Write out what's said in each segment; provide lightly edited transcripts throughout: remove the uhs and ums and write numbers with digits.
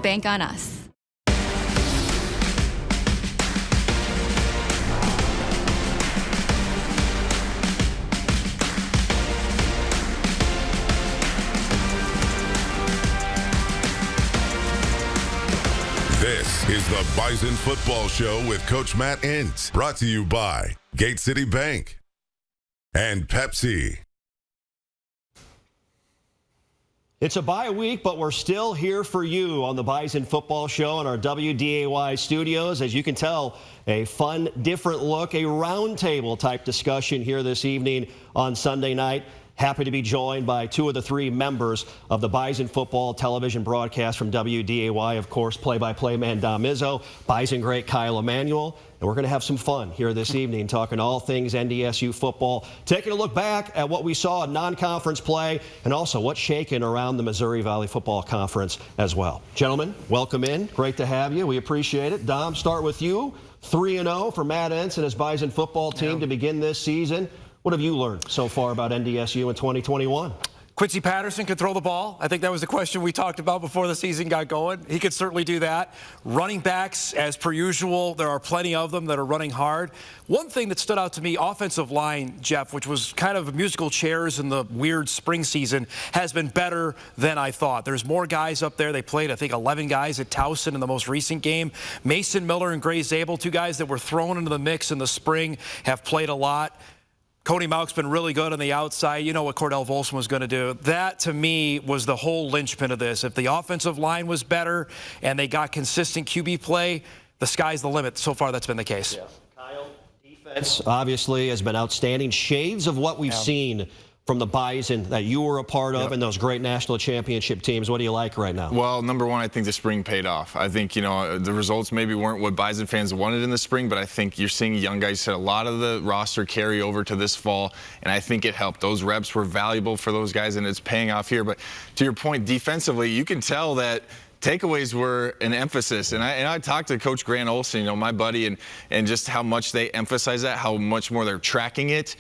Bank on us. This is the Bison Football Show with Coach Matt Ince. Brought to you by Gate City Bank and Pepsi. It's a bye week, but we're still here for you on the Bison Football Show in our WDAY studios. As you can tell, a fun, different look, a roundtable type discussion here this evening on Sunday night. Happy to be joined by two of the three members of the Bison football television broadcast from WDAY. Of course, play-by-play man Dom Izzo, Bison great Kyle Emanuel. And we're going to have some fun here this evening, talking all things NDSU football, taking a look back at what we saw in non-conference play and also what's shaking around the Missouri Valley Football Conference as well. Gentlemen, welcome in. Great to have you. We appreciate it. Dom, start with you. 3-0 for Matt Ince and his Bison football team to begin this season. What have you learned so far about NDSU in 2021? Quincy Patterson can throw the ball. I think that was the question we talked about before the season got going. He could certainly do that. Running backs, as per usual, there are plenty of them that are running hard. One thing that stood out to me, offensive line, Jeff, which was kind of musical chairs in the weird spring season, has been better than I thought. There's more guys up there. They played, I think, 11 guys at Towson in the most recent game. Mason Miller and Gray Zabel, two guys that were thrown into the mix in the spring, have played a lot. Cody Mauch's been really good on the outside. You know what Cordell Volson was going to do. That, to me, was the whole linchpin of this. If the offensive line was better and they got consistent QB play, the sky's the limit. So far, that's been the case. Yeah. Kyle, defense obviously has been outstanding. Shades of what we've seen from the Bison that you were a part of and those great national championship teams. What do you like right now? Well, number one, I think the spring paid off. I think, you know, the results maybe weren't what Bison fans wanted in the spring, but I think you're seeing young guys set a lot of the roster carry over to this fall, and I think it helped. Those reps were valuable for those guys, and it's paying off here. But to your point, defensively, you can tell that takeaways were an emphasis, and I talked to Coach Grant Olson, you know, my buddy, and just how much they emphasize that, how much more they're tracking it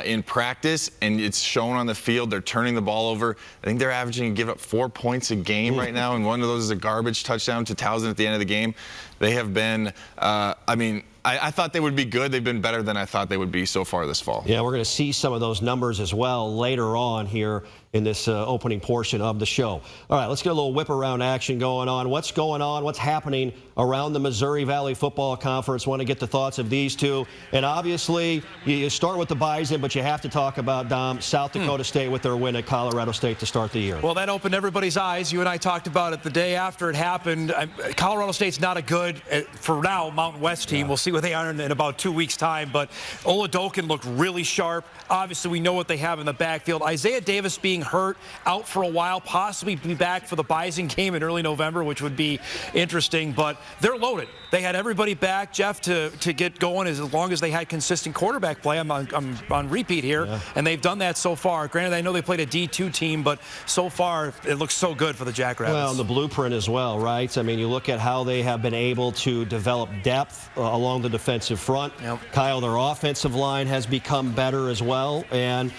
in practice, and it's shown on the field. They're turning the ball over. I think they're averaging give up 4 points a game right now, and one of those is a garbage touchdown to Towson at the end of the game. They have been, I mean, I thought they would be good. They've been better than I thought they would be so far this fall. Yeah, we're going to see some of those numbers as well later on here in this opening portion of the show. All right, let's get a little whip around action going on. What's going on? What's happening around the Missouri Valley Football Conference? Want to get the thoughts of these two. And obviously, you start with the Bison, but you have to talk about, Dom, South Dakota State with their win at Colorado State to start the year. Well, that opened everybody's eyes. You and I talked about it the day after it happened. Colorado State's not a good, for now, Mountain West team. We'll see what they are in about 2 weeks' time. But Oladokin looked really sharp. Obviously, we know what they have in the backfield. Isaiah Davis being hurt, out for a while, possibly be back for the Bison game in early November, which would be interesting. But they're loaded. They had everybody back, Jeff, to get going as long as they had consistent quarterback play. I'm on repeat here, and they've done that so far. Granted, I know they played a D2 team, but so far it looks so good for the Jackrabbits. Well, the blueprint as well, right? I mean, you look at how they have been able to develop depth along the defensive front. Kyle, their offensive line has become better as well, and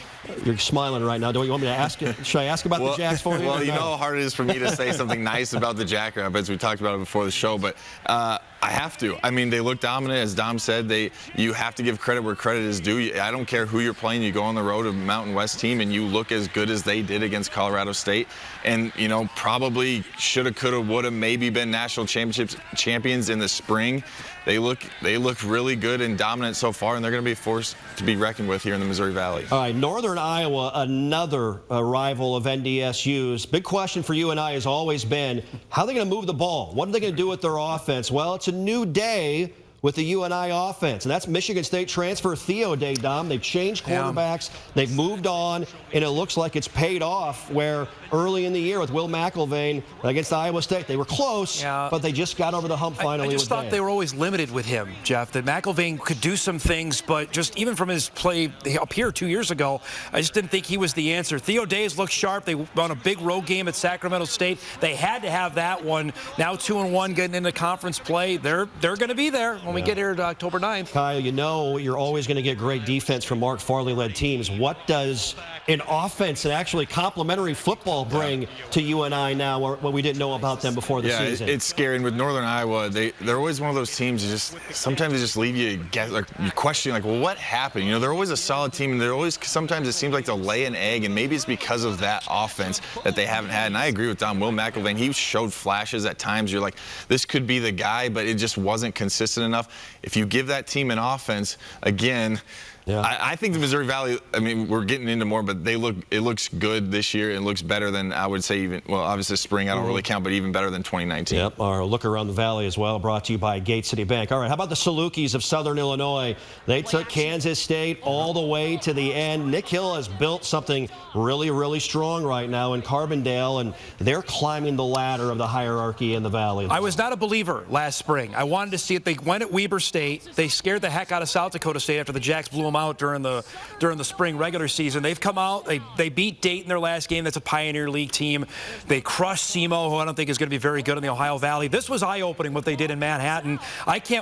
you're smiling right now. Do you want me to ask you? Should I ask about the Jacks for you? Well, you know how hard it is for me to say something nice about the Jackrabbits. We talked about it before the show, but I have to. I mean, they look dominant. As Dom said, you have to give credit where credit is due. I don't care who you're playing. You go on the road to a Mountain West team, and you look as good as they did against Colorado State. And, you know, probably shoulda, coulda, woulda, maybe been national champions in the spring. They look really good and dominant so far, and they're going to be a force to be reckoned with here in the Missouri Valley. All right, Northern Iowa, another rival of NDSU's. Big question for you and I has always been, how are they going to move the ball? What are they going to do with their offense? Well, it's a new day with the UNI offense, and that's Michigan State transfer Theo Day, Dom. They've changed quarterbacks, they've moved on, and it looks like it's paid off, where early in the year with Will McElvain against Iowa State, they were close, but they just got over the hump finally. I just thought they were always limited with him, Jeff, that McElvain could do some things, but just even from his play up here 2 years ago, I just didn't think he was the answer. Theo Days looked sharp. They won a big road game at Sacramento State. They had to have that one. Now 2-1 getting into conference play. They're going to be there when we get here to October 9th. Kyle, you know you're always going to get great defense from Mark Farley-led teams. What does an offense and actually complementary football bring to you and I now what we didn't know about them before the season. It's scary. And with Northern Iowa, they're always one of those teams sometimes they just leave you you question, like, well, what happened? You know, they're always a solid team, and they're always, sometimes it seems like they'll lay an egg, and maybe it's because of that offense that they haven't had. And I agree with Dom. Will McElvain, he showed flashes at times. You're like, this could be the guy, but it just wasn't consistent enough. If you give that team an offense, again, I think the Missouri Valley, I mean, we're getting into more, but it looks good this year. It looks better than, I would say, even, well, obviously spring, I don't really count, but even better than 2019. Yep, our look around the valley as well, brought to you by Gate City Bank. All right, how about the Salukis of Southern Illinois? They took Kansas State all the way to the end. Nick Hill has built something really, really strong right now in Carbondale, and they're climbing the ladder of the hierarchy in the valley. I was not a believer last spring. I wanted to see it. They went at Weber State. They scared the heck out of South Dakota State after the Jacks blew them out during the spring regular season. They've come out. They beat Dayton their last game. That's a Pioneer League team. They crushed SEMO, who I don't think is going to be very good in the Ohio Valley. This was eye-opening what they did in Manhattan.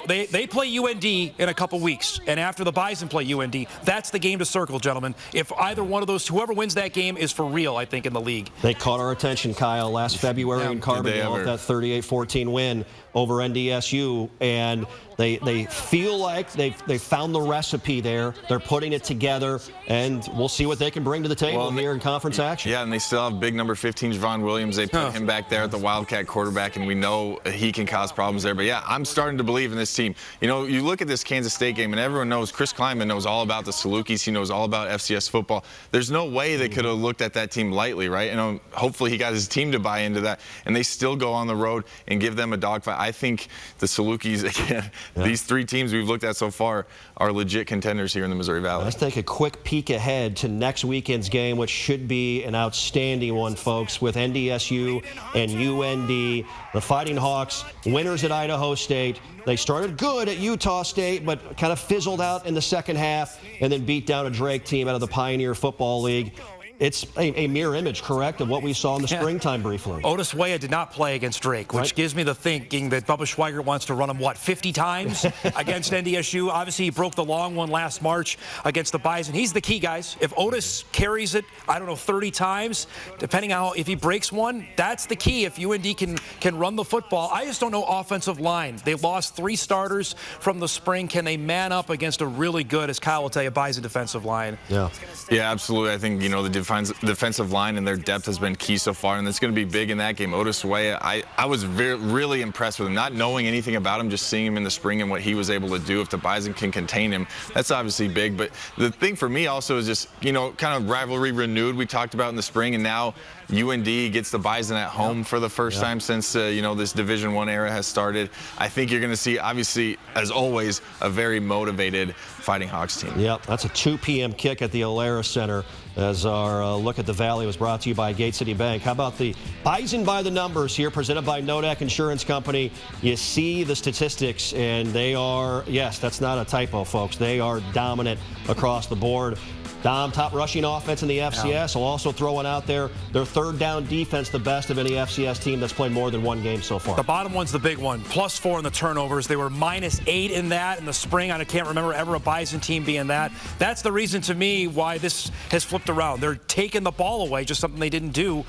They play UND in a couple weeks, and after the Bison play UND, that's the game to circle, gentlemen. If either one of those, whoever wins that game is for real, I think, in the league. They caught our attention, Kyle, last February in Carbondale with that 38-14 win over NDSU, and they feel like they've found the recipe there. They're putting it together, and we'll see what they can bring to the table here in conference action. Yeah, and they still have big number 15, Javon Williams. They put him back there at the Wildcat quarterback, and we know he can cause problems there. But, yeah, I'm starting to believe in this team. You know, you look at this Kansas State game, and everyone knows Chris Kleinman knows all about the Salukis. He knows all about FCS football. There's no way they could have looked at that team lightly, right? And hopefully he got his team to buy into that, and they still go on the road and give them a dogfight. I think the Salukis, again, these three teams we've looked at so far are legit contenders here in the Missouri Valley. Let's take a quick peek ahead to next weekend's game, which should be an outstanding one, folks, with NDSU and UND. The Fighting Hawks, winners at Idaho State. They started good at Utah State, but kind of fizzled out in the second half and then beat down a Drake team out of the Pioneer Football League. It's a mirror image, correct, of what we saw in the springtime briefly. Otis Weah did not play against Drake, which gives me the thinking that Bubba Schweigert wants to run him, 50 times against NDSU? Obviously, he broke the long one last March against the Bison. He's the key, guys. If Otis carries it, 30 times, depending on if he breaks one, that's the key if UND can run the football. I just don't know offensive line. They lost 3 starters from the spring. Can they man up against a really good, as Kyle will tell you, Bison defensive line? Yeah, absolutely. I think, the defensive line and their depth has been key so far, and it's going to be big in that game. Otis Weah, I was really impressed with him, not knowing anything about him, just seeing him in the spring and what he was able to do. If the Bison can contain him, that's obviously big. But the thing for me also is just, kind of rivalry renewed. We talked about in the spring, and now UND gets the Bison at home for the first time since, this Division I era has started. I think you're going to see, obviously, as always, a very motivated Fighting Hawks team. Yep, that's a 2 p.m. kick at the Alara Center, as our look at the Valley was brought to you by Gate City Bank. How about the Bison by the numbers here, presented by Nodak Insurance Company? You see the statistics, and they are, yes, that's not a typo, folks. They are dominant across the board. Dom, top rushing offense in the FCS. I'll also throw one out there. Their third down defense, the best of any FCS team that's played more than one game so far. The bottom one's the big one. +4 in the turnovers. They were -8 in that in the spring. I can't remember ever a Bison team being that. That's the reason to me why this has flipped around. They're taking the ball away, just something they didn't do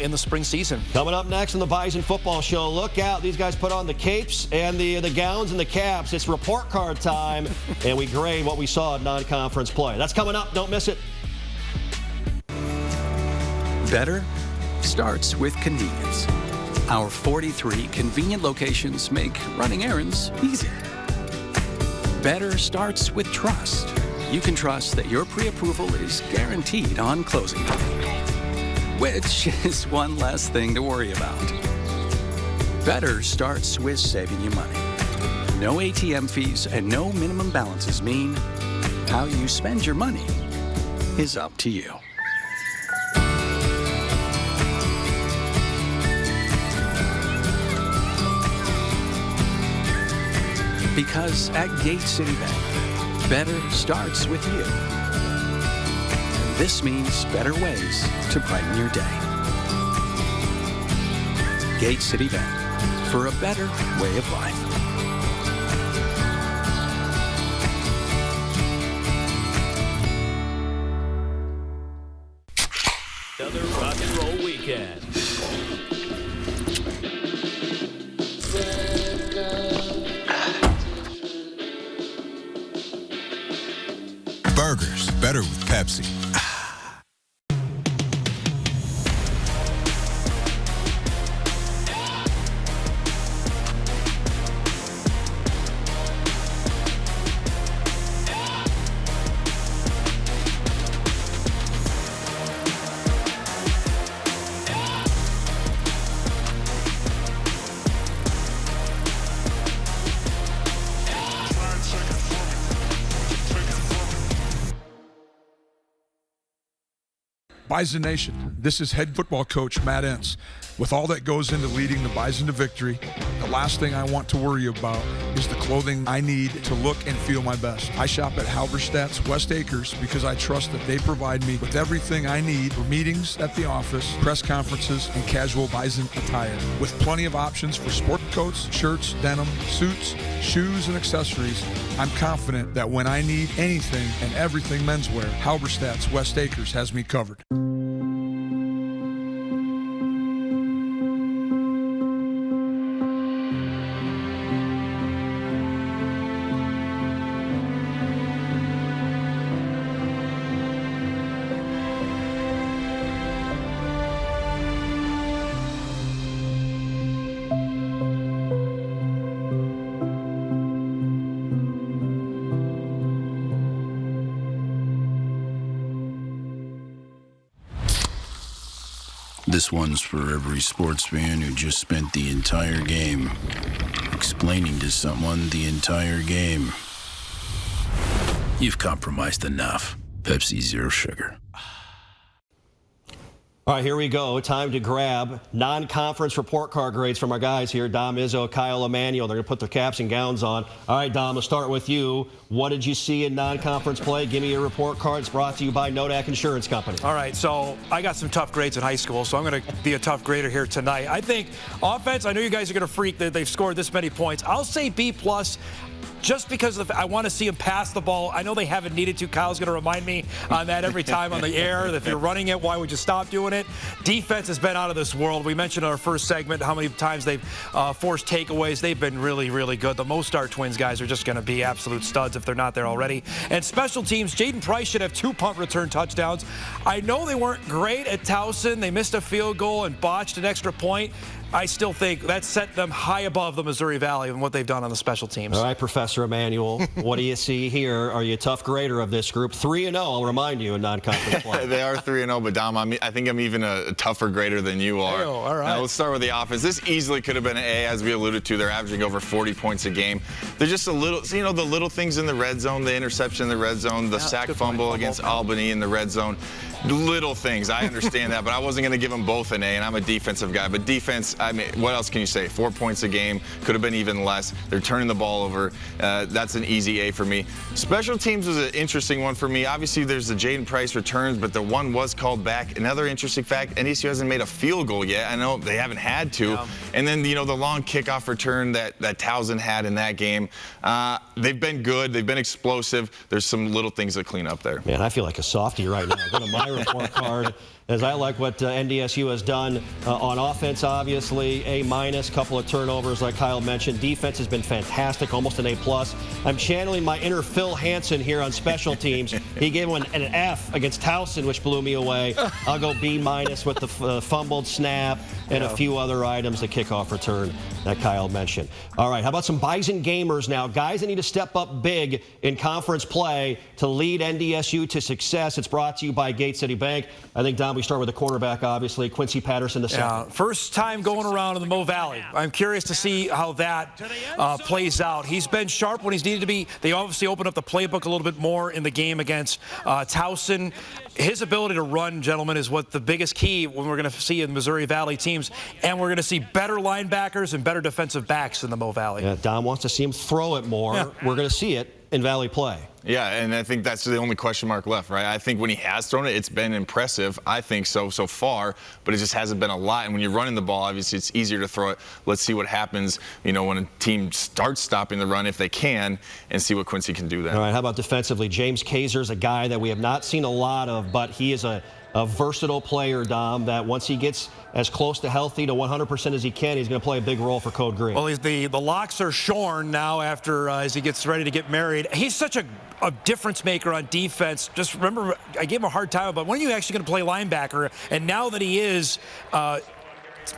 in the spring season. Coming up next on the Bison Football Show, look out. These guys put on the capes and the gowns and the caps. It's report card time, and we grade what we saw in non-conference play. That's coming up. Don't miss it. Better starts with convenience. Our 43 convenient locations make running errands easy. Better starts with trust. You can trust that your pre-approval is guaranteed on closing day, which is one less thing to worry about. Better starts with saving you money. No ATM fees and no minimum balances mean how you spend your money is up to you. Because at Gate City Bank, better starts with you. And this means better ways to brighten your day. Gate City Bank, for a better way of life. weekend. Burgers, better with Pepsi. Bison Nation, this is head football coach Matt Entz. With all that goes into leading the Bison to victory, the last thing I want to worry about is the clothing I need to look and feel my best. I shop at Halberstadt's West Acres because I trust that they provide me with everything I need for meetings at the office, press conferences, and casual Bison attire. With plenty of options for sport coats, shirts, denim, suits, shoes, and accessories, I'm confident that when I need anything and everything menswear, Halberstadt's West Acres has me covered. This one's for every sports fan who just spent the entire game explaining to someone the entire game. You've compromised enough. Pepsi Zero Sugar. All right, here we go. Time to grab non-conference report card grades from our guys here, Dom Izzo, Kyle Emanuel. They're going to put their caps and gowns on. All right, Dom, let's start with you. What did you see in non-conference play? Give me your report cards, brought to you by Nodak Insurance Company. All right, so I got some tough grades in high school, so I'm going to be a tough grader here tonight. I think offense, I know you guys are going to freak that they've scored this many points. I'll say B+. Just because I want to see him pass the ball. I know they haven't needed to. Kyle's going to remind me on that every time on the air. If you're running it, why would you stop doing it? Defense has been out of this world. We mentioned in our first segment how many times they've forced takeaways. They've been really, really good. The Mostar twins guys are just going to be absolute studs if they're not there already. And special teams, Jaden Price should have 2 punt return touchdowns. I know they weren't great at Towson. They missed a field goal and botched an extra point. I still think that set them high above the Missouri Valley and what they've done on the special teams. All right, Professor Emanuel, what do you see here? Are you a tough grader of this group? 3-0, I'll remind you, in non-conference play. They are 3-0, but Dom, I think I'm even a tougher grader than you are. Oh, all right. Now, let's start with the offense. This easily could have been an A, as we alluded to. They're averaging over 40 points a game. They're just a little, the little things in the red zone, the interception in the red zone, the sack fumble against Albany in the red zone. Little things. I understand that, but I wasn't going to give them both an A, and I'm a defensive guy. But defense, I mean, what else can you say? 4 points a game. Could have been even less. They're turning the ball over. That's an easy A for me. Special teams was an interesting one for me. Obviously, there's the Jaden Price returns, but the one was called back. Another interesting fact, NDSU hasn't made a field goal yet. I know they haven't had to. Yeah. And then, the long kickoff return that Towson had in that game. They've been good. They've been explosive. There's some little things to clean up there. Man, I feel like a softie right now. Go to my report card, as I like what NDSU has done on offense, obviously. A-, couple of turnovers like Kyle mentioned. Defense has been fantastic, almost an A+. I'm channeling my inner Phil Hansen here on special teams. He gave one an F against Towson, which blew me away. I'll go B- with the fumbled snap and a few other items, the kickoff return that Kyle mentioned. All right, how about some Bison gamers now? Guys that need to step up big in conference play to lead NDSU to success. It's brought to you by Gate City Bank. I think, Don, we start with the quarterback, obviously, Quincy Patterson II. Yeah, first time going around in the Mo Valley. I'm curious to see how that plays out. He's been sharp when he's needed to be. They obviously opened up the playbook a little bit more in the game against Towson. His ability to run, gentlemen, is what the biggest key when we're going to see in Missouri Valley teams. And we're going to see better linebackers and better defensive backs in the Mo Valley. Yeah, Don wants to see him throw it more. Yeah. We're going to see it in Valley play. Yeah, and I think that's the only question mark left, right? I think when he has thrown it, it's been impressive. I think so far, but it just hasn't been a lot. And when you're running the ball, obviously it's easier to throw it. Let's see what happens, when a team starts stopping the run, if they can, and see what Quincy can do then. All right, how about defensively? James Kaczor is a guy that we have not seen a lot of, but he is a a versatile player, Dom, that once he gets as close to healthy to 100% as he can, he's going to play a big role for Code Green. Well, the locks are shorn now after as he gets ready to get married. He's such a difference maker on defense. Just remember, I gave him a hard time about when are you actually going to play linebacker? And now that he is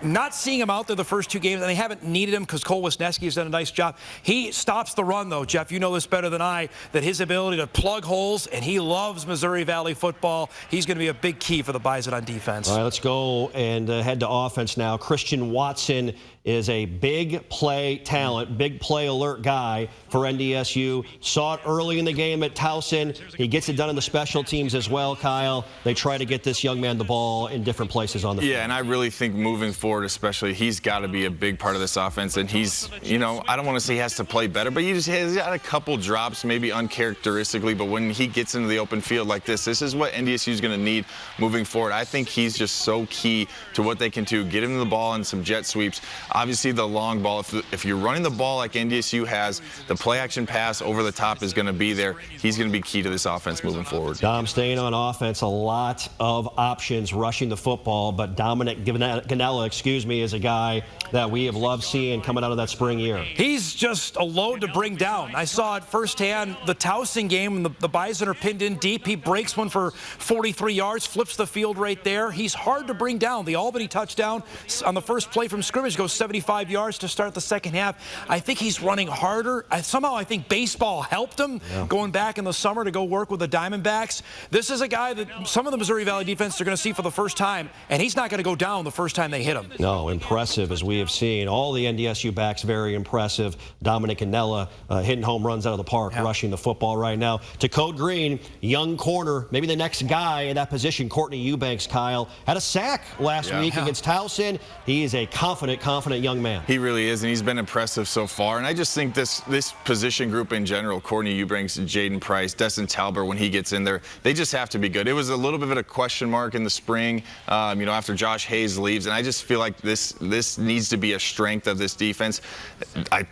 not seeing him out there the first 2 games, and they haven't needed him because Cole Wisniewski has done a nice job. He stops the run, though. Jeff, you know this better than I, that his ability to plug holes, and he loves Missouri Valley football. He's going to be a big key for the Bison on defense. All right, let's go and head to offense now. Christian Watson is a big play talent, big play alert guy for NDSU. Saw it early in the game at Towson. He gets it done in the special teams as well, Kyle. They try to get this young man the ball in different places on the field. Yeah, and I really think moving forward especially, he's got to be a big part of this offense. And he's, you know, I don't want to say he has to play better, but he's got a couple drops, maybe uncharacteristically. But when he gets into the open field like this is what NDSU is going to need moving forward. I think he's just so key to what they can do. Get him the ball in some jet sweeps. Obviously, the long ball, if you're running the ball like NDSU has, the play-action pass over the top is going to be there. He's going to be key to this offense moving forward. Dom, staying on offense, a lot of options rushing the football, but Dominic Ganella, is a guy that we have loved seeing coming out of that spring year. He's just a load to bring down. I saw it firsthand, the Towson game, and the Bison are pinned in deep. He breaks one for 43 yards, flips the field right there. He's hard to bring down. The Albany touchdown on the first play from scrimmage goes 75 yards to start the second half. I think he's running harder. Somehow I think baseball helped him going back in the summer to go work with the Diamondbacks. This is a guy that some of the Missouri Valley defense are going to see for the first time, and he's not going to go down the first time they hit him. No, impressive as we have seen. All the NDSU backs very impressive. Dominic Ganella hitting home runs out of the park, rushing the football right now. To Code Green, young corner, maybe the next guy in that position, Courtney Eubanks, Kyle, had a sack last week against Towson. He is a confident young man. He really is, and he's been impressive so far. And I just think this position group in general, Courtney Eubanks, Jaden Price, Destin Talbert, when he gets in there, they just have to be good. It was a little bit of a question mark in the spring, after Josh Hayes leaves, and I just feel like this needs to be a strength of this defense.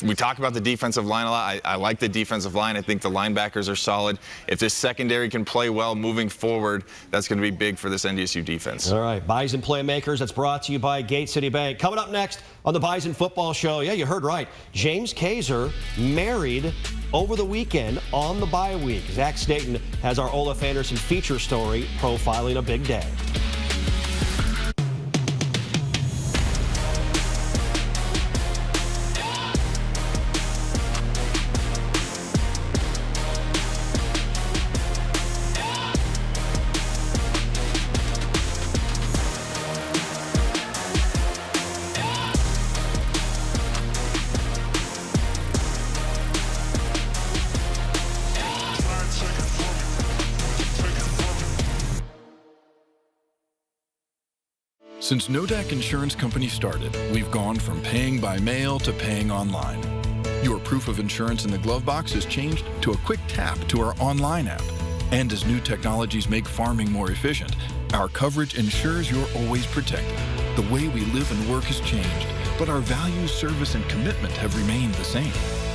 We talk about the defensive line a lot. I like the defensive line. I think the linebackers are solid. If this secondary can play well moving forward, that's going to be big for this NDSU defense. All right, Bison Playmakers, that's brought to you by Gate City Bank. Coming up next on the Bison Football Show, yeah, you heard right, James Kaczor married over the weekend on the bye week. Zach Staten has our Olaf Anderson feature story profiling a big day. Since Nodak Insurance Company started, we've gone from paying by mail to paying online. Your proof of insurance in the glove box has changed to a quick tap to our online app. And as new technologies make farming more efficient, our coverage ensures you're always protected. The way we live and work has changed, but our values, service, and commitment have remained the same.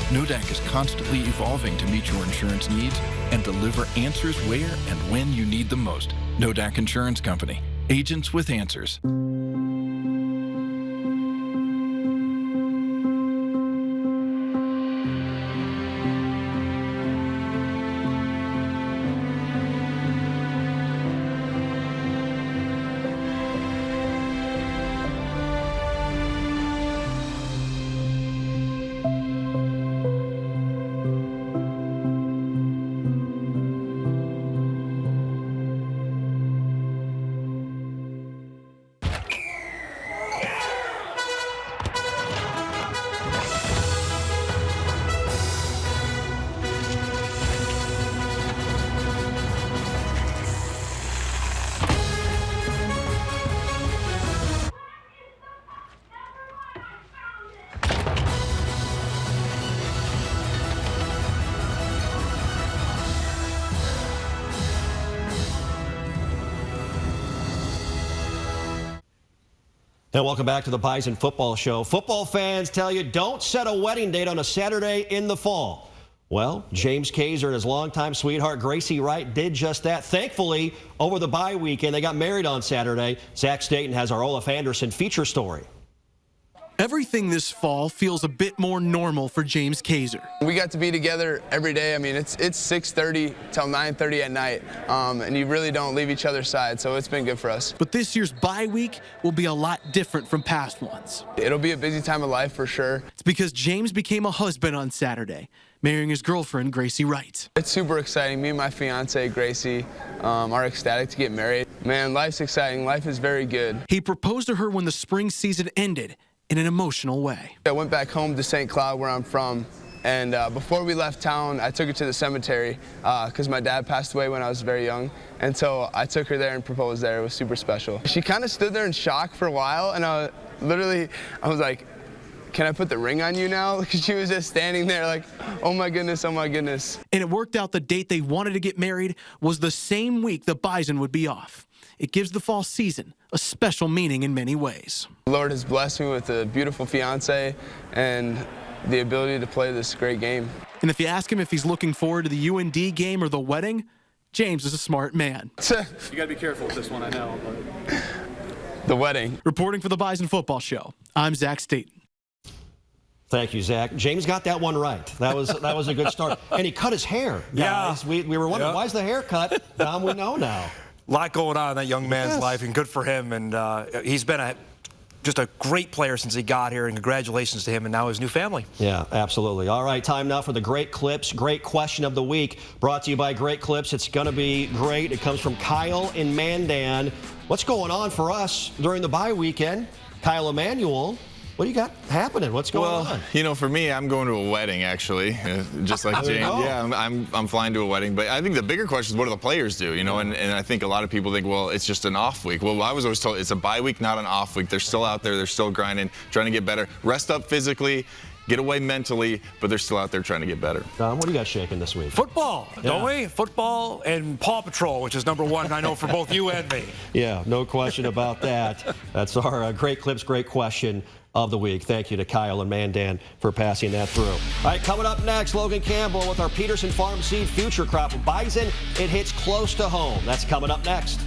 Nodak is constantly evolving to meet your insurance needs and deliver answers where and when you need them most. Nodak Insurance Company. Agents with answers. And welcome back to the Bison Football Show. Football fans tell you don't set a wedding date on a Saturday in the fall. Well, James Kaczor and his longtime sweetheart Gracie Wright did just that. Thankfully, over the bye weekend, they got married on Saturday. Zach Staten has our Olaf Anderson feature story. Everything this fall feels a bit more normal for James Kaczor. We got to be together every day. I mean, it's 6:30 till 9:30 at night, and you really don't leave each other's side, so it's been good for us. But this year's bye week will be a lot different from past ones. It'll be a busy time of life for sure. It's because James became a husband on Saturday, marrying his girlfriend, Gracie Wright. It's super exciting. Me and my fiance, Gracie, are ecstatic to get married. Man, life's exciting. Life is very good. He proposed to her when the spring season ended in an emotional way. I went back home to St. Cloud, where I'm from, and before we left town, I took her to the cemetery because my dad passed away when I was very young, and so I took her there and proposed there. It was super special. She kind of stood there in shock for a while, and I was like, can I put the ring on you now? Because she was just standing there like, oh my goodness, oh my goodness. And it worked out the date they wanted to get married was the same week the Bison would be off. It gives the fall season a special meaning in many ways. The Lord has blessed me with a beautiful fiance and the ability to play this great game. And if you ask him if he's looking forward to the UND game or the wedding, James is a smart man. You got to be careful with this one, I know. But... The wedding. Reporting for the Bison Football Show, I'm Zach Staten. Thank you, Zach. James got that one right. That was a good start. And he cut his hair. Guys. Yeah. We were wondering, why's the hair cut? Dom, we know now. A lot going on in that young man's life, and good for him. And he's been just a great player since he got here, and congratulations to him and now his new family. Yeah, absolutely. All right, time now for the Great Clips. Great question of the week, brought to you by Great Clips. It's going to be great. It comes from Kyle in Mandan. What's going on for us during the bye weekend? Kyle Emanuel, what do you got happening? What's going on? Well, you know, for me, I'm going to a wedding, actually, just like James. Yeah, I'm flying to a wedding. But I think the bigger question is, what do the players do? You know, and I think a lot of people think, well, it's just an off week. Well, I was always told it's a bye week, not an off week. They're still out there. They're still grinding, trying to get better. Rest up physically, get away mentally, but they're still out there trying to get better. Dom, what do you got shaking this week? Football, don't we? Football and Paw Patrol, which is #1, I know, for both you and me. Yeah, no question about that. That's our Great Clips, Great Question of the week. Thank you to Kyle and Mandan for passing that through. All right, coming up next, Logan Campbell with our Peterson Farm Seed Future Crop of Bison. It hits close to home. That's coming up next.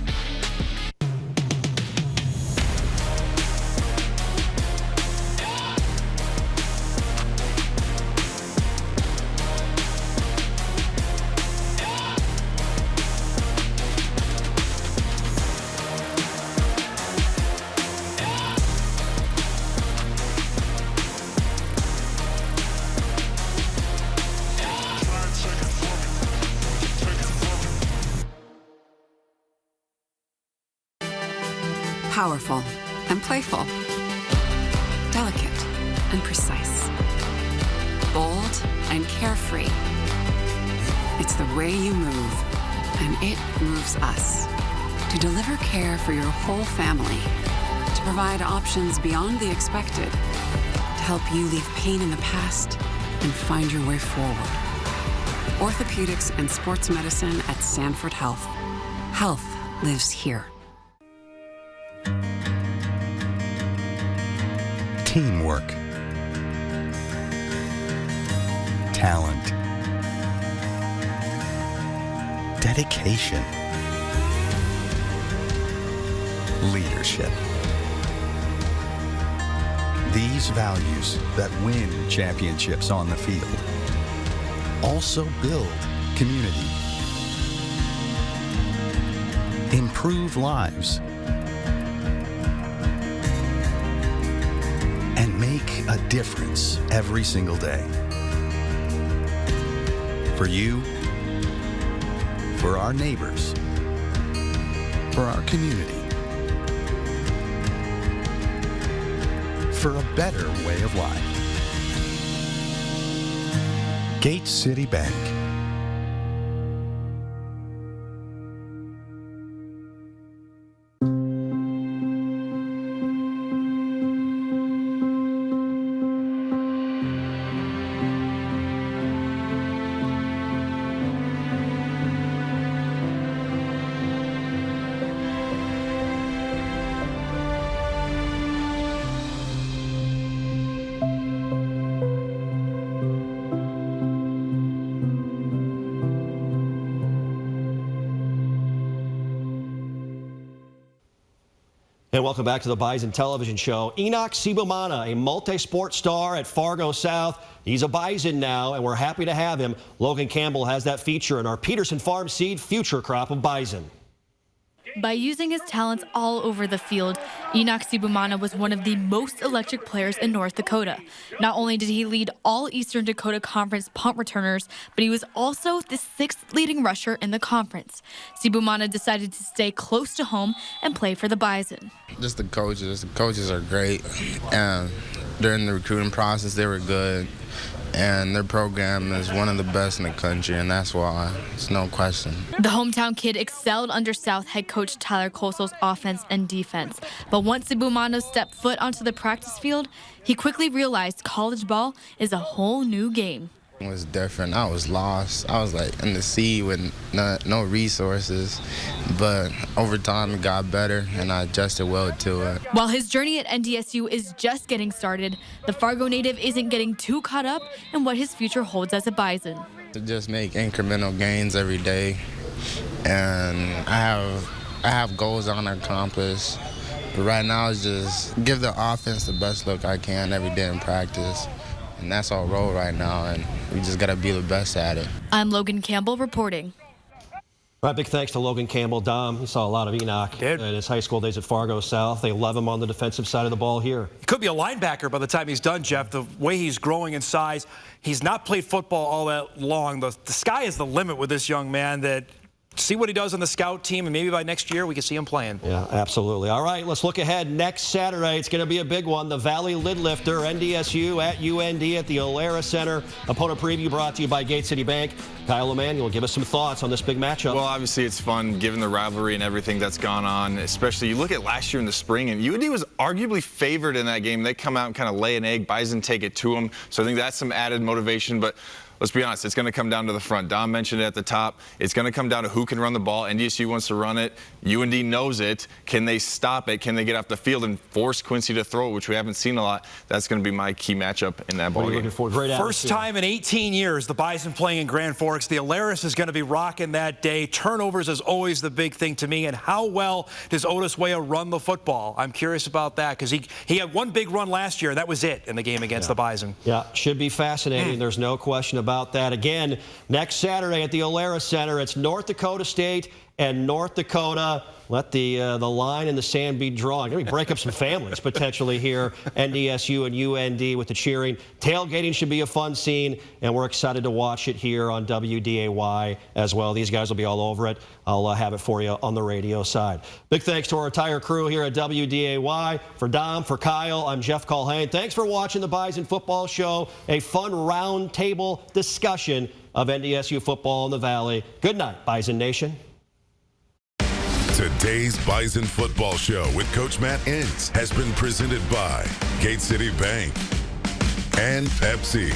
Powerful and playful, delicate and precise, bold and carefree. It's the way you move, and it moves us. To deliver care for your whole family, to provide options beyond the expected, to help you leave pain in the past and find your way forward. Orthopedics and sports medicine at Sanford Health. Health lives here. Teamwork, talent, dedication, leadership. These values that win championships on the field also build community, improve lives, and make a difference every single day. For you, for our neighbors, for our community, for a better way of life. Gate City Bank. And welcome back to the Bison Television Show. Enock Sibomana, a multi-sport star at Fargo South. He's a Bison now, and we're happy to have him. Logan Campbell has that feature in our Peterson Farm Seed future crop of Bison. By using his talents all over the field, Enock Sibomana was one of the most electric players in North Dakota. Not only did he lead all Eastern Dakota Conference punt returners, but he was also the 6th leading rusher in the conference. Sibomana decided to stay close to home and play for the Bison. Just the coaches. The coaches are great. And during the recruiting process, they were good. And their program is one of the best in the country, and that's why. It's no question. The hometown kid excelled under South head coach Tyler Kosel's offense and defense. But once Sibomana stepped foot onto the practice field, he quickly realized college ball is a whole new game. It was different. I was lost. I was like in the sea with no resources. But over time, it got better, and I adjusted well to it. While his journey at NDSU is just getting started, the Fargo native isn't getting too caught up in what his future holds as a Bison. To just make incremental gains every day, and I have goals I want to accomplish. But right now, it's just give the offense the best look I can every day in practice. And that's our role right now, and we just got to be the best at it. I'm Logan Campbell reporting. All right, big thanks to Logan Campbell. Dom, he saw a lot of Enock in his high school days at Fargo South. They love him on the defensive side of the ball here. He could be a linebacker by the time he's done, Jeff. The way he's growing in size, he's not played football all that long. The sky is the limit with this young man. That see what he does on the scout team, and maybe by next year we can see him playing. Yeah, absolutely. All right, let's look ahead. Next Saturday, it's going to be a big one. The Valley Lid Lifter, NDSU at UND at the Alara Center. Opponent preview brought to you by Gate City Bank. Kyle Emanuel, give us some thoughts on this big matchup. Well, obviously it's fun given the rivalry and everything that's gone on, especially you look at last year in the spring, and UND was arguably favored in that game. They come out and kind of lay an egg. Bison take it to them, so I think that's some added motivation. But let's be honest, it's going to come down to the front. Dom mentioned it at the top. It's going to come down to who can run the ball. NDSU wants to run it. UND knows it. Can they stop it? Can they get off the field and force Quincy to throw it, which we haven't seen a lot? That's going to be my key matchup in that ball game. First time in 18 years, the Bison playing in Grand Forks. The Alaris is going to be rocking that day. Turnovers is always the big thing to me. And how well does Otis Weah run the football? I'm curious about that because he had one big run last year, and that was it in the game against the Bison. Yeah, should be fascinating. There's no question about that. Again, next Saturday at the Alara Center, it's North Dakota State and North Dakota. Let the line in the sand be drawn. Going to break up some families potentially here. NDSU and UND with the cheering. Tailgating should be a fun scene, and we're excited to watch it here on WDAY as well. These guys will be all over it. I'll have it for you on the radio side. Big thanks to our entire crew here at WDAY. For Dom, for Kyle, I'm Jeff Culhane. Thanks for watching the Bison Football Show, a fun roundtable discussion of NDSU football in the Valley. Good night, Bison Nation. Today's Bison Football Show with Coach Matt Entz has been presented by Gate City Bank and Pepsi.